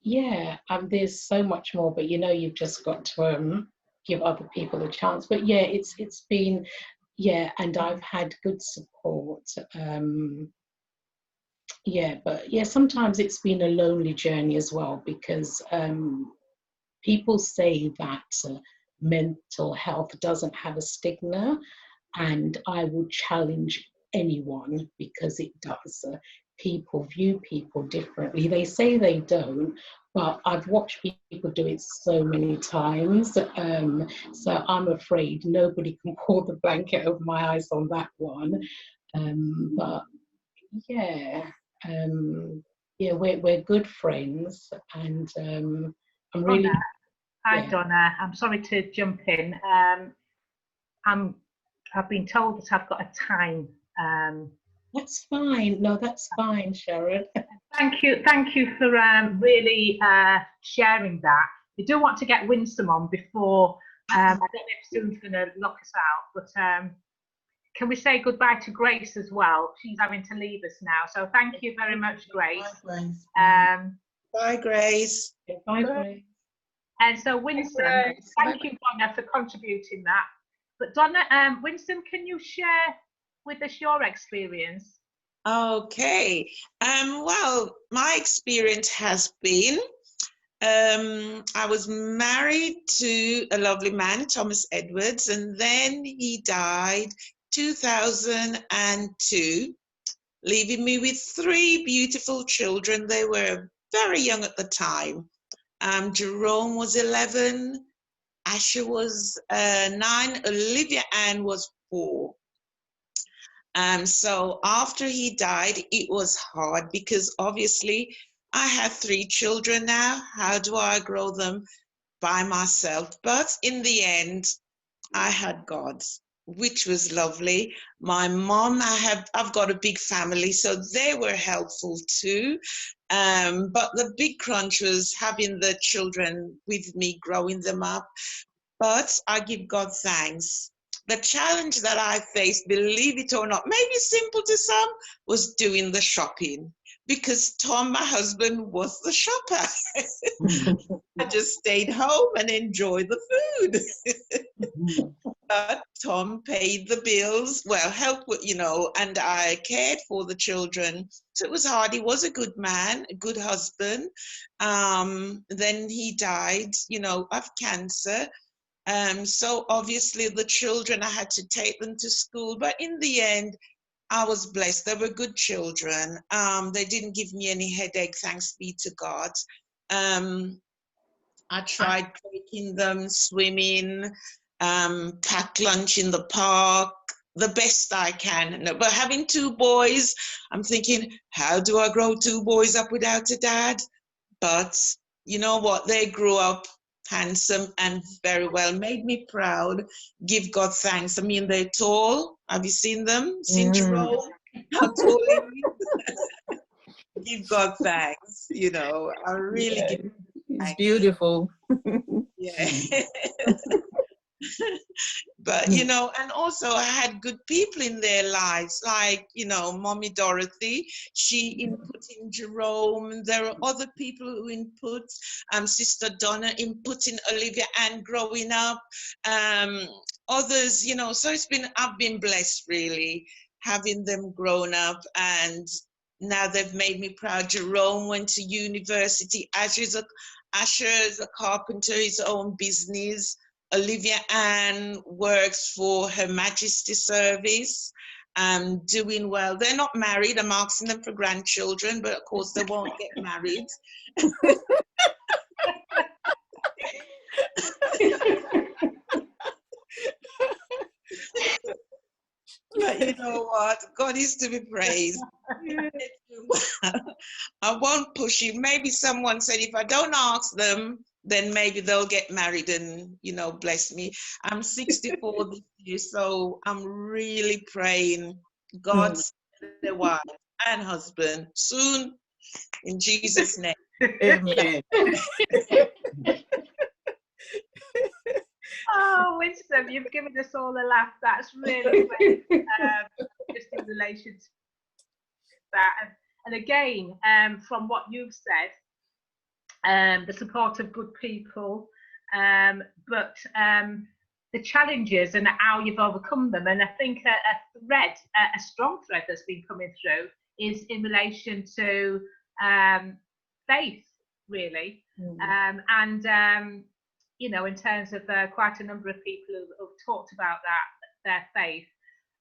yeah, there's so much more, but you've just got to give other people a chance. But yeah, it's been, yeah, and I've had good support. Yeah, but yeah, sometimes it's been a lonely journey as well, because people say that mental health doesn't have a stigma, and I would challenge anyone, because it does. People view people differently. They say they don't, but I've watched people do it so many times. So I'm afraid nobody can pull the blanket over my eyes on that one. But yeah, yeah, we're good friends, and I'm really. Donna, hi Yeah. Donna, I'm sorry to jump in. I've been told that I've got a time. That's fine. No, that's fine, Sharon. Thank you for really sharing that. We do want to get Winsome on before, I don't know if Sue's going to lock us out, but can we say goodbye to Grace as well? She's having to leave us now, so thank you very much, Grace. Bye, Grace. Bye, Grace. Bye, Grace. And so Winsome, thank you, Donna, for contributing that. But Donna, Winsome, can you share with us your experience? Okay. Well, my experience has been, I was married to a lovely man, Thomas Edwards, and then he died 2002, leaving me with 3 beautiful children. They were very young at the time. Jerome was 11, Asher was 9, Olivia Ann was 4. So after he died, it was hard because obviously I have 3 children now. How do I grow them by myself? But in the end, I had God, which was lovely. My mom, I've got a big family, so they were helpful too. But the big crunch was having the children with me, growing them up. But I give God thanks. The challenge that I faced, believe it or not, maybe simple to some, was doing the shopping, because Tom, my husband, was the shopper. I just stayed home and enjoyed the food. But Tom paid the bills, well, helped with, and I cared for the children. So it was hard. He was a good man, a good husband. Then he died, of cancer. So obviously the children, I had to take them to school, but in the end, I was blessed. They were good children. They didn't give me any headache, thanks be to God. I tried taking them swimming, pack lunch in the park, the best I can. But having 2 boys, I'm thinking, how do I grow 2 boys up without a dad? But you know what? They grew up handsome and very well, made me proud. Give God thanks. I mean, they're tall. Have you seen them? Seen Jerome? How tall he is? Give God thanks. I really give It's thanks. beautiful. Yeah. But, you know, and also I had good people in their lives, like, you know, Mommy Dorothy, she input in Jerome, and there are other people who input, Sister Donna input in Olivia Ann growing up, others, you know, so I've been blessed really, having them grown up, and now they've made me proud. Jerome went to university, Asher's a carpenter, his own business. Olivia Ann works for Her Majesty Service, doing well. They're not married. I'm asking them for grandchildren, but of course they won't get married. But you know what? God is to be praised. I won't push you. Maybe someone said if I don't ask them, then maybe they'll get married and, you know, bless me. I'm 64 this year, so I'm really praying God's their wife and husband soon in Jesus' name. Amen. Oh, Winston, you've given us all a laugh. That's really great. Just in relation to that. And again, from what you've said, the support of good people, but the challenges and how you've overcome them. And I think a strong thread that's been coming through is in relation to faith, really. You know, in terms of quite a number of people who've talked about their faith,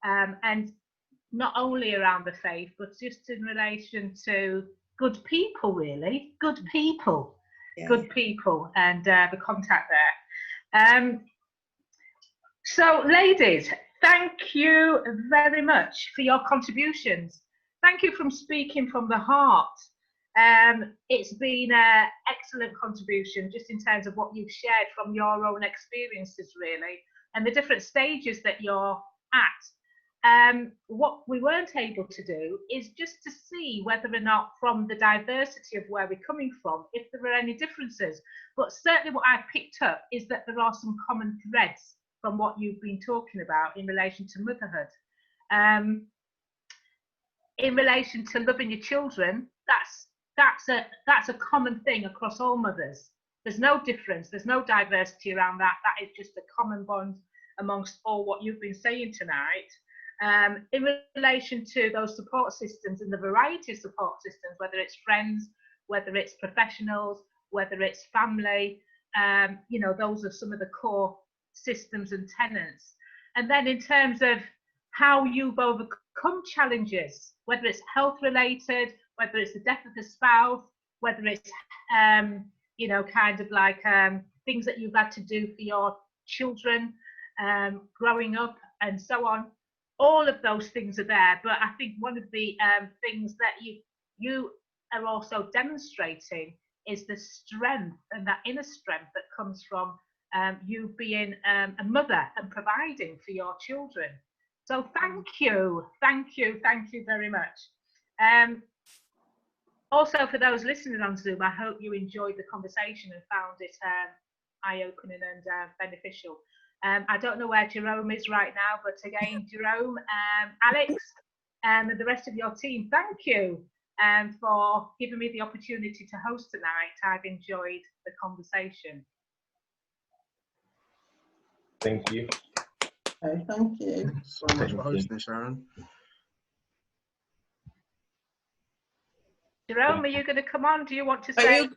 and not only around the faith, but just in relation to good people, really, good people, good people, and the contact there. So, ladies, thank you very much for your contributions. Thank you from speaking from the heart. It's been an excellent contribution just in terms of what you've shared from your own experiences, really, and the different stages that you're at. What we weren't able to do is just to see whether or not, from the diversity of where we're coming from, if there were any differences. But certainly what I've picked up is that there are some common threads from what you've been talking about in relation to motherhood. In relation to loving your children, that's a common thing across all mothers. There's no difference, there's no diversity around that. That is just a common bond amongst all what you've been saying tonight. In relation to those support systems and the variety of support systems, whether it's friends, whether it's professionals, whether it's family, you know, those are some of the core systems and tenets. And then in terms of how you've overcome challenges, whether it's health related, whether it's the death of the spouse, whether it's you know, kind of like things that you've had to do for your children growing up and so on. All of those things are there, but I think one of the things that you are also demonstrating is the strength and that inner strength that comes from you being a mother and providing for your children. So thank you very much. Also, for those listening on Zoom, I hope you enjoyed the conversation and found it eye-opening and beneficial. I don't know where Jerome is right now, but again, Jerome, Alex, and the rest of your team, thank you for giving me the opportunity to host tonight. I've enjoyed the conversation. Thank you. Okay, thank you so much for hosting, Sharon. Jerome, are you going to come on? Do you want to say?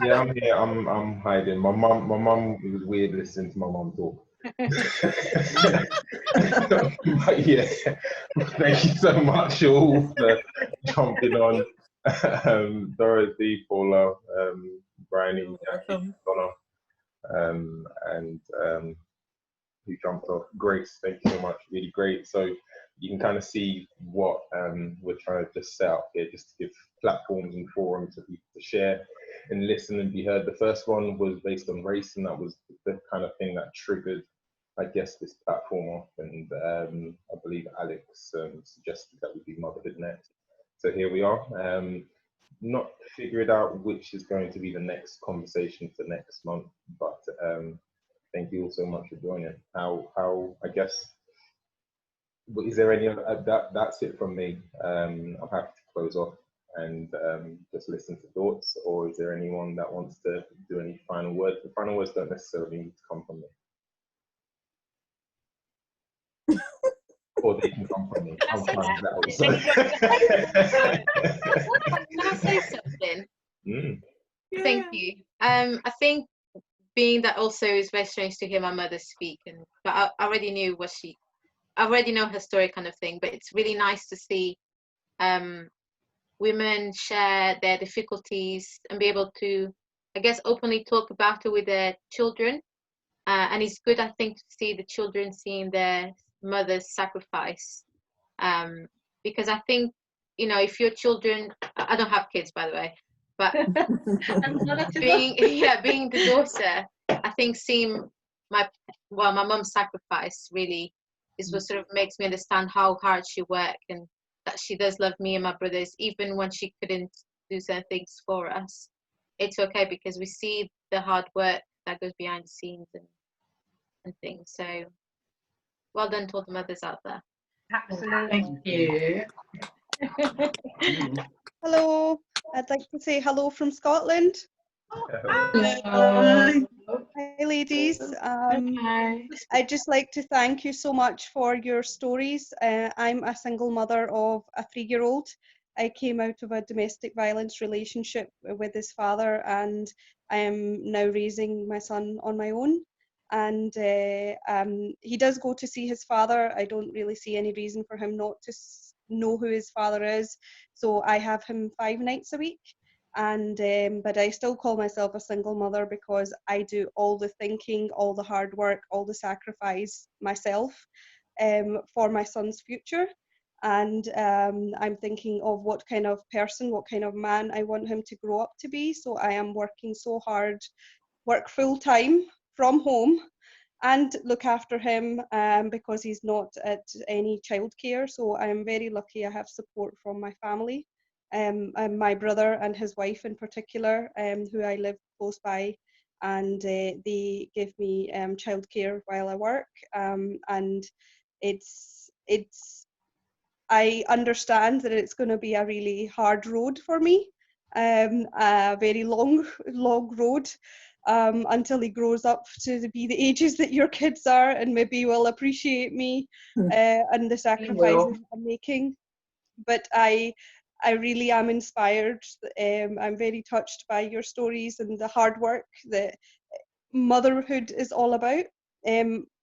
Yeah, I'm here. I'm hiding. My mum. It was weird listening to my mum talk. But yeah, thank you so much all for jumping on. Dorothy, Paula, Bryony, Jackie, Donna, and who jumped off. Grace, thank you so much. Really great. So you can kind of see what we're trying to just set up here, just to give platforms and forums for people to share and listen and be heard. The first one was based on race, and that was the kind of thing that triggered, I guess, this platform off. And I believe Alex suggested that we do Motherhood next. So here we are. Not figured out which is going to be the next conversation for next month, but thank you all so much for joining. How I guess, is there any other, that's it from me. I'll have to close off and just listen to thoughts, or is there anyone that wants to do any final words? The final words don't necessarily need to come from me. Or they can come from me. I'm fine with that also. Can I say something? Mm. Thank you. I think being that also is very strange to hear my mother speak, but I already knew I already know her story kind of thing, but it's really nice to see women share their difficulties and be able to, I guess, openly talk about it with their children. And it's good, I think, to see the children seeing their mother's sacrifice. Because I think, you know, if your children, I don't have kids, by the way, but being the daughter, I think seeing my mum's sacrifice really is what sort of makes me understand how hard she worked, and that she does love me and my brothers, even when she couldn't do certain things for us. It's okay because we see the hard work that goes behind the scenes and things. So well done to all the mothers out there. Absolutely. Thank you. Hello, I'd like to say hello from Scotland. Hello. Hi, ladies. Hi. I'd just like to thank you so much for your stories. I'm a single mother of a 3-year-old. I came out of a domestic violence relationship with his father, and I am now raising my son on my own. And he does go to see his father. I don't really see any reason for him not to know who his father is. So I have him 5 nights a week. And but I still call myself a single mother because I do all the thinking, all the hard work, all the sacrifice myself for my son's future. And I'm thinking of what kind of person, what kind of man I want him to grow up to be. So I am working so hard, work full time from home and look after him because he's not at any childcare. So I'm very lucky I have support from my family. And my brother and his wife in particular, who I live close by, and they give me childcare while I work. And it's I understand that it's going to be a really hard road for me, a very long road. Until he grows up to be the ages that your kids are, and maybe will appreciate me and the sacrifices I'm making. But I really am inspired. I'm very touched by your stories and the hard work that motherhood is all about.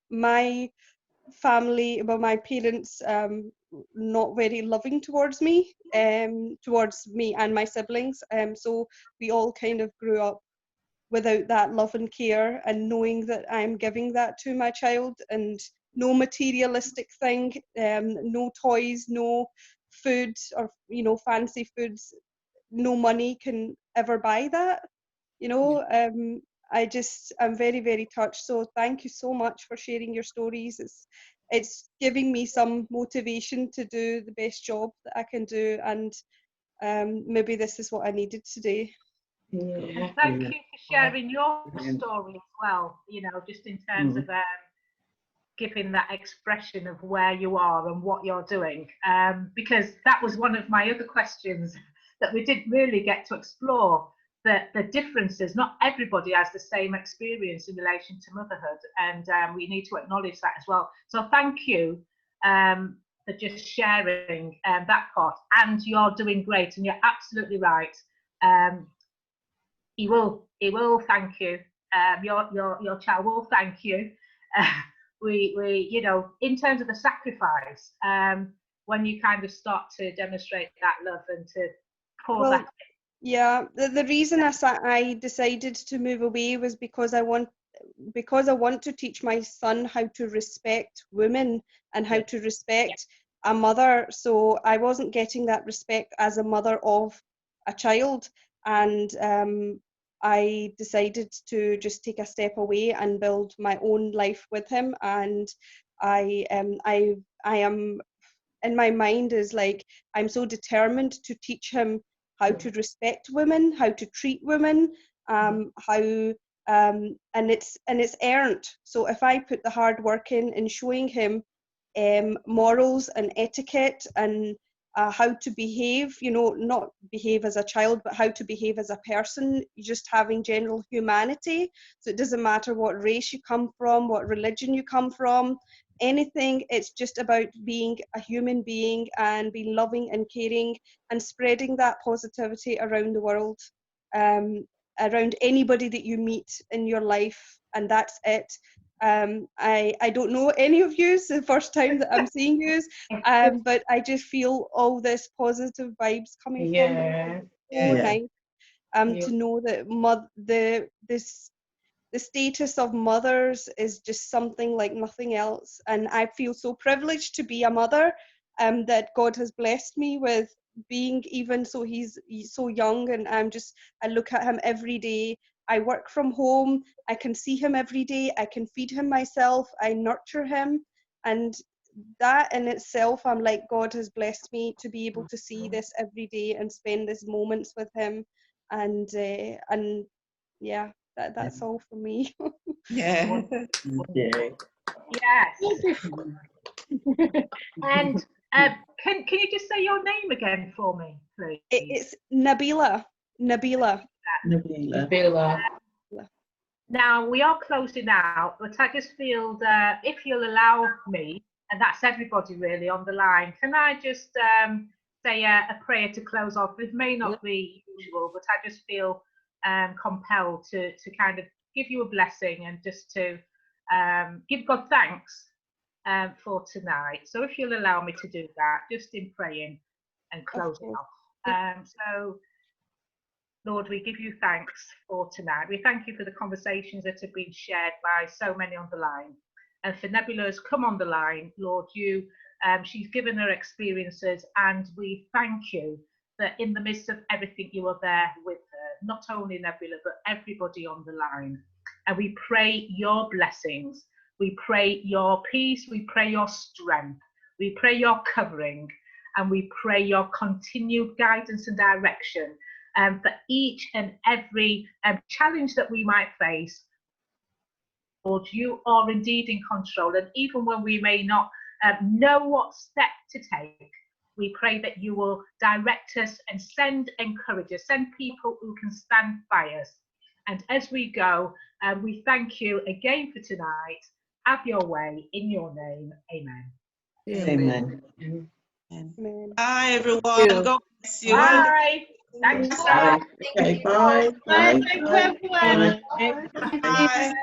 My family, well, my parents, not very loving towards me and my siblings. So we all kind of grew up without that love and care, and knowing that I'm giving that to my child, and no materialistic thing, no toys, no food, or fancy foods, no money can ever buy that. I'm very, very touched. So thank you so much for sharing your stories. It's giving me some motivation to do the best job that I can do, and maybe this is what I needed today. And thank you for sharing your story as well, just in terms of giving that expression of where you are and what you're doing, because that was one of my other questions that we didn't really get to explore, the differences. Not everybody has the same experience in relation to motherhood, and we need to acknowledge that as well. So thank you for just sharing that part, and you're doing great, and you're absolutely right. He will thank you. Your child will thank you. We in terms of the sacrifice, when you kind of start to demonstrate that love and to pour that. Yeah, the reason I decided to move away was because I want to teach my son how to respect women and how to respect a mother. So I wasn't getting that respect as a mother of a child, and I decided to just take a step away and build my own life with him. And I am, in my mind, is like, I'm so determined to teach him how to respect women, how to treat women, how and it's earned. So if I put the hard work in showing him morals and etiquette and how to behave, you know, not behave as a child, but how to behave as a person, just having general humanity. So it doesn't matter what race you come from, what religion you come from, anything. It's just about being a human being and being loving and caring and spreading that positivity around the world, around anybody that you meet in your life, and that's it. I don't know any of you. It's the first time that I'm seeing you, but I just feel all this positive vibes coming from you. So nice to know that the status of mothers is just something like nothing else, and I feel so privileged to be a mother, that God has blessed me with being, even so he's so young, and I look at him every day. I work from home, I can see him every day, I can feed him myself, I nurture him, and that in itself, I'm like, God has blessed me to be able to see this every day and spend these moments with him, and yeah, that's all for me. Yeah. Yes. And can you just say your name again for me, please? It's Nabila. Nabila. Now we are closing out, but I just feel that if you'll allow me, and that's everybody really on the line, can I just say a prayer to close off? It may not be usual, but I just feel compelled to kind of give you a blessing and just to give God thanks for tonight. So if you'll allow me to do that, just in praying and closing off. So Lord, we give you thanks for tonight. We thank you for the conversations that have been shared by so many on the line. And for Nebula's come on the line, Lord, she's given her experiences, and we thank you that in the midst of everything you are there with her, not only Nebula, but everybody on the line. And we pray your blessings. We pray your peace. We pray your strength. We pray your covering. And we pray your continued guidance and direction for each and every challenge that we might face. Lord, you are indeed in control, and even when we may not know what step to take, we pray that you will direct us and send encouragers, send people who can stand by us. And as we go, we thank you again for tonight. Have your way in your name. Amen. Amen. Amen. Bye, everyone. God bless you. Bye. Thanks. Bye. Okay, bye. Bye. Thank you, everyone. Bye.